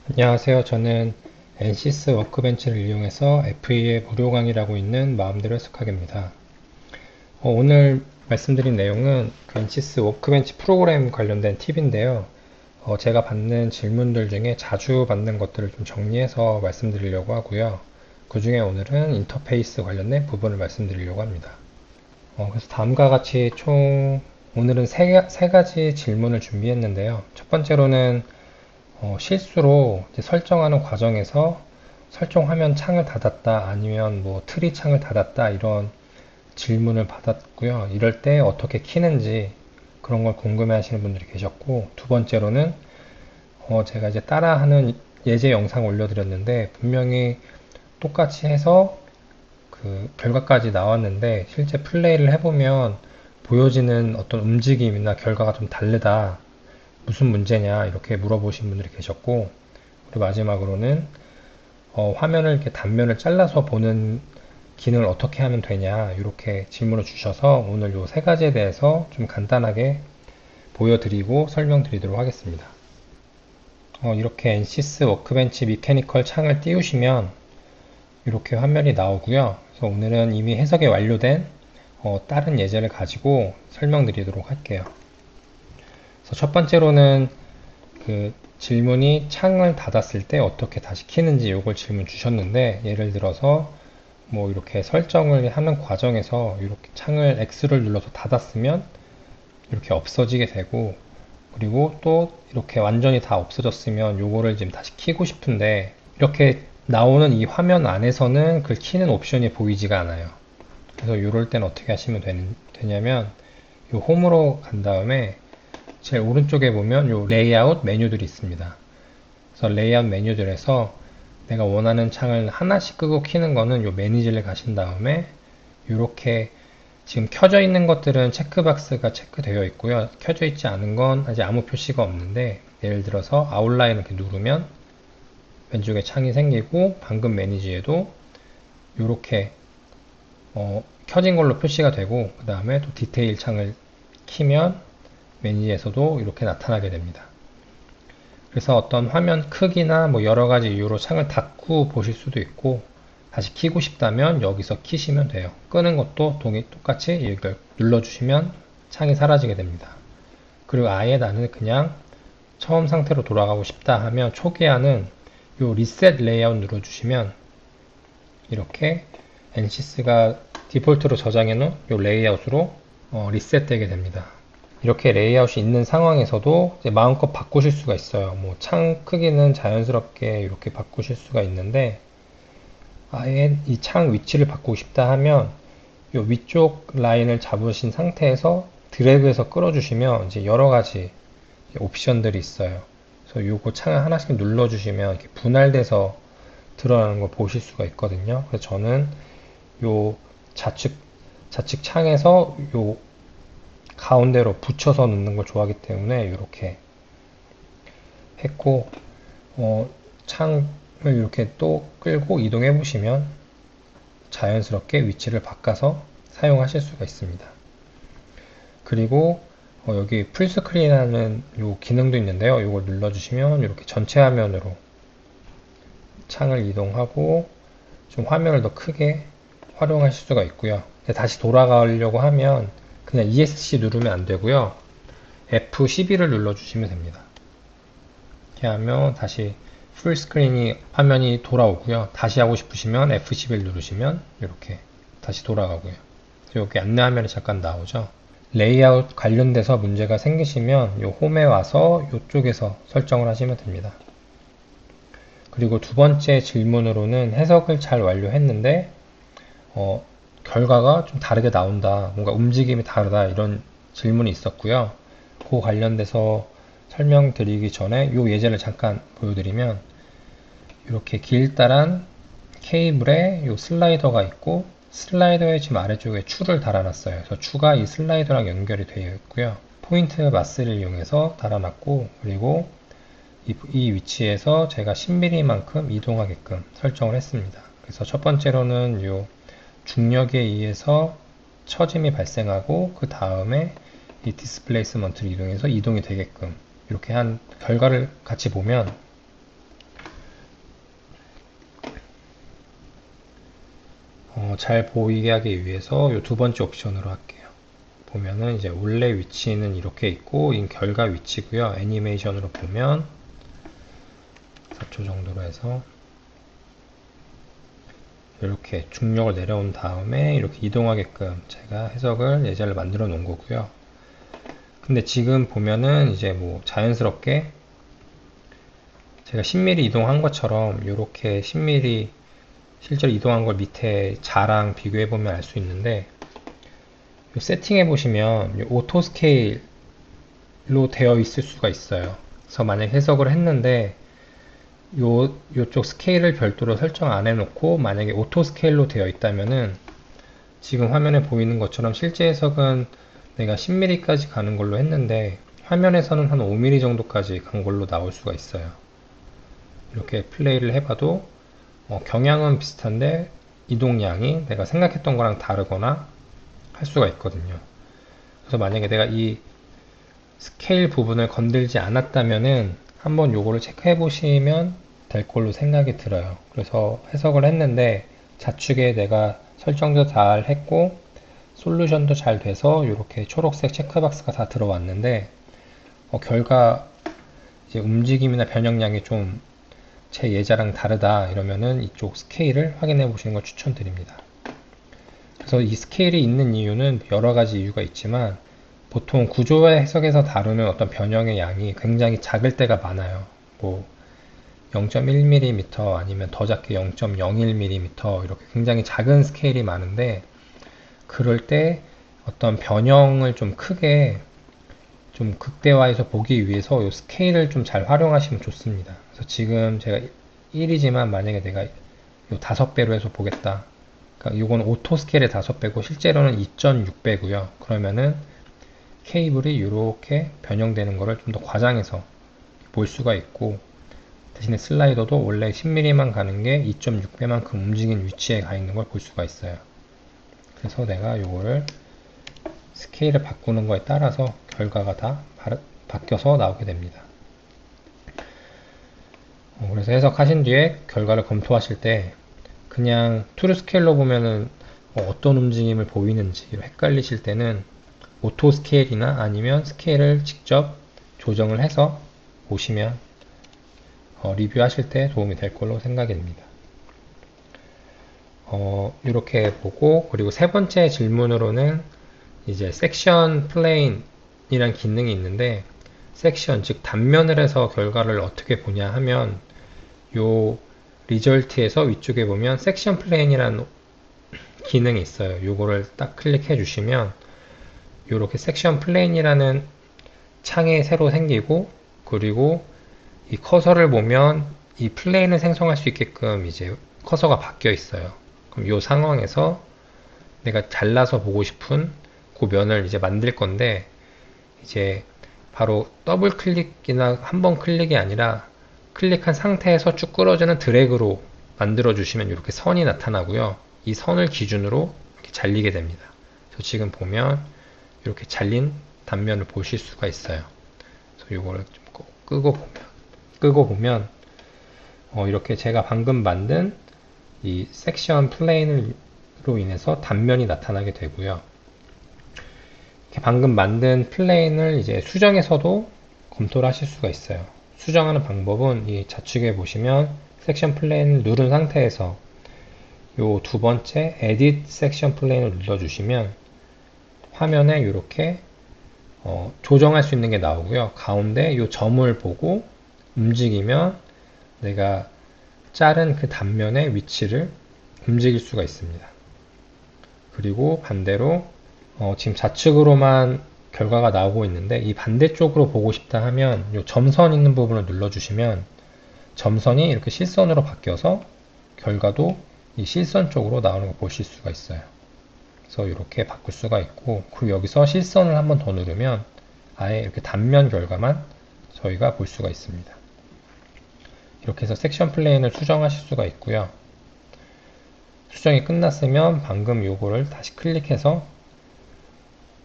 안녕하세요. 저는 NCS 워크벤치를 이용해서 FE의 무료 강의를 하고 있는 마음대로 해석하기입니다. 오늘 말씀드린 내용은 그 NCS 워크벤치 프로그램 관련된 팁인데요. 제가 받는 질문들 중에 자주 받는 것들을 좀 정리해서 말씀드리려고 하고요. 그 중에 오늘은 인터페이스 관련된 부분을 말씀드리려고 합니다. 그래서 다음과 같이 총 오늘은 세 가지 질문을 준비했는데요. 첫 번째로는 실수로 이제 설정하는 과정에서 설정 화면 창을 닫았다 아니면 뭐 트리 창을 닫았다 이런 질문을 받았고요. 이럴 때 어떻게 키는지 그런 걸 궁금해 하시는 분들이 계셨고, 두 번째로는 제가 이제 따라하는 예제 영상 올려드렸는데 분명히 똑같이 해서 그 결과까지 나왔는데 실제 플레이를 해보면 보여지는 어떤 움직임이나 결과가 좀 다르다. 무슨 문제냐 이렇게 물어보신 분들이 계셨고, 그리고 마지막으로는 화면을 이렇게 단면을 잘라서 보는 기능을 어떻게 하면 되냐 이렇게 질문을 주셔서 오늘 요 세 가지에 대해서 좀 간단하게 보여드리고 설명드리도록 하겠습니다. 이렇게 NCS 워크벤치 미케니컬 창을 띄우시면 이렇게 화면이 나오고요. 그래서 오늘은 이미 해석이 완료된 다른 예제를 가지고 설명드리도록 할게요. 그래서 첫 번째로는 그 질문이 창을 닫았을 때 어떻게 다시 키는지 이걸 질문 주셨는데, 예를 들어서 뭐 이렇게 설정을 하는 과정에서 이렇게 창을 X를 눌러서 닫았으면 이렇게 없어지게 되고, 그리고 또 이렇게 완전히 다 없어졌으면 요거를 지금 다시 키고 싶은데 이렇게 나오는 이 화면 안에서는 그 키는 옵션이 보이지가 않아요. 그래서 이럴 땐 어떻게 하시면 되냐면 요 홈으로 간 다음에 제일 오른쪽에 보면 요 레이아웃 메뉴들이 있습니다. 그래서 레이아웃 메뉴들에서 내가 원하는 창을 하나씩 끄고 키는 거는 요 매니지를 가신 다음에 이렇게 지금 켜져 있는 것들은 체크박스가 체크되어 있고요. 켜져 있지 않은 건 아직 아무 표시가 없는데, 예를 들어서 아웃라인을 이렇게 누르면 왼쪽에 창이 생기고 방금 매니지에도 이렇게 켜진 걸로 표시가 되고, 그 다음에 또 디테일 창을 키면 매니지에서도 이렇게 나타나게 됩니다. 그래서 어떤 화면 크기나 뭐 여러 가지 이유로 창을 닫고 보실 수도 있고, 다시 키고 싶다면 여기서 키시면 돼요. 끄는 것도 똑같이 이걸 눌러주시면 창이 사라지게 됩니다. 그리고 아예 나는 그냥 처음 상태로 돌아가고 싶다 하면 초기화는 요 리셋 레이아웃 눌러주시면 이렇게 NCS가 디폴트로 저장해 놓은 요 레이아웃으로 리셋되게 됩니다. 이렇게 레이아웃이 있는 상황에서도 이제 마음껏 바꾸실 수가 있어요. 뭐 창 크기는 자연스럽게 이렇게 바꾸실 수가 있는데, 아예 이 창 위치를 바꾸고 싶다 하면 이 위쪽 라인을 잡으신 상태에서 드래그해서 끌어주시면 이제 여러 가지 옵션들이 있어요. 그래서 요거 창을 하나씩 눌러주시면 이렇게 분할돼서 드러나는 걸 보실 수가 있거든요. 그래서 저는 요 좌측 창에서 요 가운데로 붙여서 넣는 걸 좋아하기 때문에 이렇게 했고, 창을 이렇게 또 끌고 이동해 보시면 자연스럽게 위치를 바꿔서 사용하실 수가 있습니다. 그리고 여기 풀스크린 하는 요 기능도 있는데요. 이걸 눌러주시면 이렇게 전체 화면으로 창을 이동하고 좀 화면을 더 크게 활용하실 수가 있고요. 다시 돌아가려고 하면 그냥 ESC 누르면 안 되고요. F12를 눌러주시면 됩니다. 이렇게 하면 다시 풀스크린이 화면이 돌아오고요. 다시 하고 싶으시면 F11 누르시면 이렇게 다시 돌아가고요. 여기 안내 화면이 잠깐 나오죠. 레이아웃 관련돼서 문제가 생기시면 이 홈에 와서 이쪽에서 설정을 하시면 됩니다. 그리고 두 번째 질문으로는 해석을 잘 완료했는데 결과가 좀 다르게 나온다, 뭔가 움직임이 다르다 이런 질문이 있었고요. 그 관련돼서 설명드리기 전에 이 예제를 잠깐 보여드리면, 이렇게 길다란 케이블에 이 슬라이더가 있고 슬라이더의 지금 아래쪽에 추를 달아놨어요. 그래서 추가 이 슬라이더랑 연결이 되어 있고요. 포인트 마스를 이용해서 달아놨고, 그리고 이 위치에서 제가 10mm만큼 이동하게끔 설정을 했습니다. 그래서 첫 번째로는 이 중력에 의해서 처짐이 발생하고 그 다음에 이 디스플레이스먼트를 이동해서 이동이 되게끔 이렇게 한 결과를 같이 보면 잘 보이게 하기 위해서 이 두 번째 옵션으로 할게요. 보면은 이제 원래 위치는 이렇게 있고 이 결과 위치고요. 애니메이션으로 보면 4초 정도로 해서 이렇게 중력을 내려온 다음에 이렇게 이동하게끔 제가 해석을 예제를 만들어 놓은 거고요. 근데 지금 보면은 이제 뭐 자연스럽게 제가 10mm 이동한 것처럼 이렇게 10mm 실제로 이동한 걸 밑에 자랑 비교해 보면 알 수 있는데, 세팅해 보시면 오토 스케일로 되어 있을 수가 있어요. 그래서 만약 해석을 했는데 요쪽 스케일을 별도로 설정 안 해놓고 만약에 오토 스케일로 되어 있다면은 지금 화면에 보이는 것처럼 실제 해석은 내가 10mm까지 가는 걸로 했는데 화면에서는 한 5mm 정도까지 간 걸로 나올 수가 있어요. 이렇게 플레이를 해봐도 경향은 비슷한데 이동량이 내가 생각했던 거랑 다르거나 할 수가 있거든요. 그래서 만약에 내가 이 스케일 부분을 건들지 않았다면은 한번 요거를 체크해 보시면 될 걸로 생각이 들어요. 그래서 해석을 했는데 좌측에 내가 설정도 잘 했고 솔루션도 잘 돼서 이렇게 초록색 체크박스가 다 들어왔는데 결과 이제 움직임이나 변형량이 좀 제 예자랑 다르다 이러면은 이쪽 스케일을 확인해 보시는 걸 추천드립니다. 그래서 이 스케일이 있는 이유는 여러 가지 이유가 있지만 보통 구조의 해석에서 다루는 어떤 변형의 양이 굉장히 작을 때가 많아요. 뭐 0.1mm 아니면 더 작게 0.01mm 이렇게 굉장히 작은 스케일이 많은데 그럴 때 어떤 변형을 좀 크게 좀 극대화해서 보기 위해서 이 스케일을 좀 잘 활용하시면 좋습니다. 그래서 지금 제가 1이지만 만약에 내가 이 5배로 해서 보겠다. 그러니까 이건 오토 스케일의 5배고 실제로는 2.6배고요. 그러면은 케이블이 이렇게 변형되는 거를 좀 더 과장해서 볼 수가 있고 대신에 슬라이더도 원래 10mm만 가는 게 2.6배만큼 움직인 위치에 가 있는 걸 볼 수가 있어요. 그래서 내가 이거를 스케일을 바꾸는 거에 따라서 결과가 다 바뀌어서 나오게 됩니다. 그래서 해석하신 뒤에 결과를 검토하실 때 그냥 트루 스케일로 보면은 어떤 움직임을 보이는지 헷갈리실 때는 오토 스케일이나 아니면 스케일을 직접 조정을 해서 보시면 리뷰하실 때 도움이 될 걸로 생각이 됩니다. 이렇게 보고 그리고 세 번째 질문으로는 이제 섹션 플레인이란 기능이 있는데 섹션 즉 단면을 해서 결과를 어떻게 보냐 하면 요 리절트에서 위쪽에 보면 섹션 플레인이라는 기능이 있어요. 요거를 딱 클릭해 주시면 이렇게 섹션 플레인이라는 창이 새로 생기고 그리고 이 커서를 보면 이 플레인을 생성할 수 있게끔 이제 커서가 바뀌어 있어요. 그럼 이 상황에서 내가 잘라서 보고 싶은 그 면을 이제 만들 건데 이제 바로 더블 클릭이나 한 번 클릭이 아니라 클릭한 상태에서 쭉 끌어주는 드래그로 만들어 주시면 이렇게 선이 나타나고요. 이 선을 기준으로 이렇게 잘리게 됩니다. 그래서 지금 보면 이렇게 잘린 단면을 보실 수가 있어요. 그래서 이거를 좀 끄고 보면 이렇게 제가 방금 만든 이 섹션 플레인으로 인해서 단면이 나타나게 되고요. 이렇게 방금 만든 플레인을 이제 수정해서도 검토를 하실 수가 있어요. 수정하는 방법은 이 좌측에 보시면 섹션 플레인을 누른 상태에서 요 두 번째 Edit 섹션 플레인을 눌러주시면 화면에 이렇게 조정할 수 있는 게 나오고요. 가운데 이 점을 보고 움직이면 내가 자른 그 단면의 위치를 움직일 수가 있습니다. 그리고 반대로 지금 좌측으로만 결과가 나오고 있는데 이 반대쪽으로 보고 싶다 하면 이 점선 있는 부분을 눌러주시면 점선이 이렇게 실선으로 바뀌어서 결과도 이 실선 쪽으로 나오는 거 보실 수가 있어요. 그래서 이렇게 바꿀 수가 있고 그리고 여기서 실선을 한번 더 누르면 아예 이렇게 단면 결과만 저희가 볼 수가 있습니다. 이렇게 해서 섹션 플레인을 수정하실 수가 있고요. 수정이 끝났으면 방금 요거를 다시 클릭해서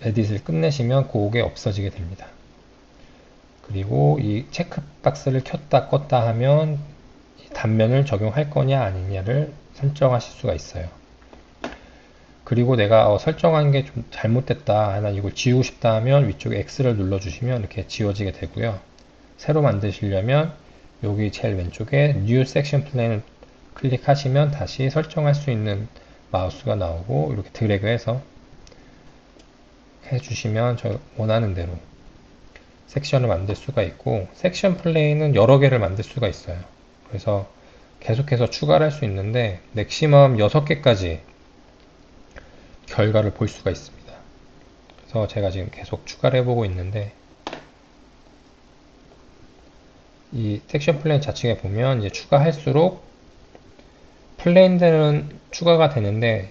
에딧을 끝내시면 그게 없어지게 됩니다. 그리고 이 체크박스를 켰다 껐다 하면 단면을 적용할 거냐 아니냐를 설정하실 수가 있어요. 그리고 내가 설정한 게 좀 잘못됐다, 나 이걸 지우고 싶다 하면 위쪽에 X를 눌러주시면 이렇게 지워지게 되고요. 새로 만드시려면 여기 제일 왼쪽에 New Section Plan을 클릭하시면 다시 설정할 수 있는 마우스가 나오고 이렇게 드래그해서 해주시면 저 원하는 대로 섹션을 만들 수가 있고, 섹션 플레이는 여러 개를 만들 수가 있어요. 그래서 계속해서 추가를 할 수 있는데 맥시멈 6개까지 결과를 볼 수가 있습니다. 그래서 제가 지금 계속 추가를 해보고 있는데, 이 섹션 플레인 좌측에 보면 이제 추가할수록 플레인들은 추가가 되는데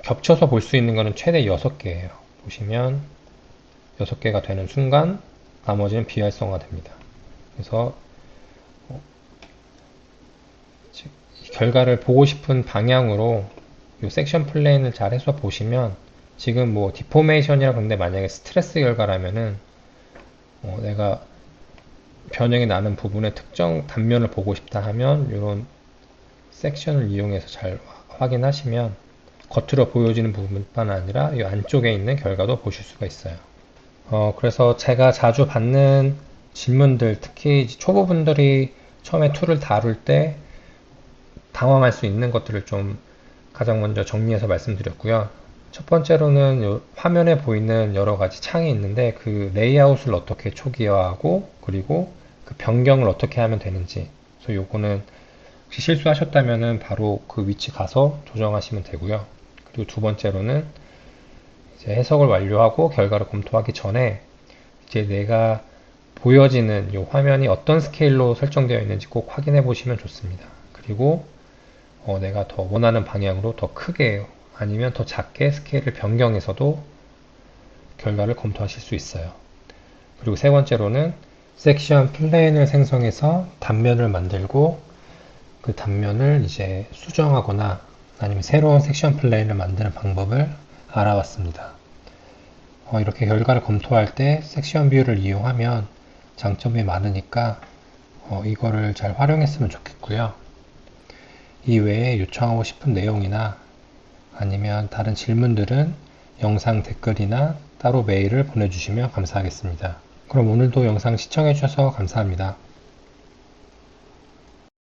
겹쳐서 볼 수 있는 거는 최대 6개예요. 보시면 6개가 되는 순간 나머지는 비활성화 됩니다. 그래서 결과를 보고 싶은 방향으로 이 섹션 플레인을 잘 해서 보시면, 지금 뭐 디포메이션이라 그러는데 만약에 스트레스 결과라면은 내가 변형이 나는 부분의 특정 단면을 보고 싶다 하면 이런 섹션을 이용해서 잘 확인하시면 겉으로 보여지는 부분뿐만 아니라 이 안쪽에 있는 결과도 보실 수가 있어요. 그래서 제가 자주 받는 질문들, 특히 초보분들이 처음에 툴을 다룰 때 당황할 수 있는 것들을 좀 가장 먼저 정리해서 말씀드렸고요. 첫 번째로는 요 화면에 보이는 여러 가지 창이 있는데 그 레이아웃을 어떻게 초기화하고 그리고 그 변경을 어떻게 하면 되는지, 그래서 요거는 혹시 실수하셨다면은 바로 그 위치 가서 조정하시면 되고요. 그리고 두 번째로는 이제 해석을 완료하고 결과를 검토하기 전에 이제 내가 보여지는 이 화면이 어떤 스케일로 설정되어 있는지 꼭 확인해 보시면 좋습니다. 그리고 내가 더 원하는 방향으로 더 크게 아니면 더 작게 스케일을 변경해서도 결과를 검토하실 수 있어요. 그리고 세 번째로는 섹션 플레인을 생성해서 단면을 만들고 그 단면을 이제 수정하거나 아니면 새로운 섹션 플레인을 만드는 방법을 알아봤습니다. 이렇게 결과를 검토할 때 섹션 뷰를 이용하면 장점이 많으니까 이거를 잘 활용했으면 좋겠고요. 이 외에 요청하고 싶은 내용이나 아니면 다른 질문들은 영상 댓글이나 따로 메일을 보내주시면 감사하겠습니다. 그럼 오늘도 영상 시청해주셔서 감사합니다.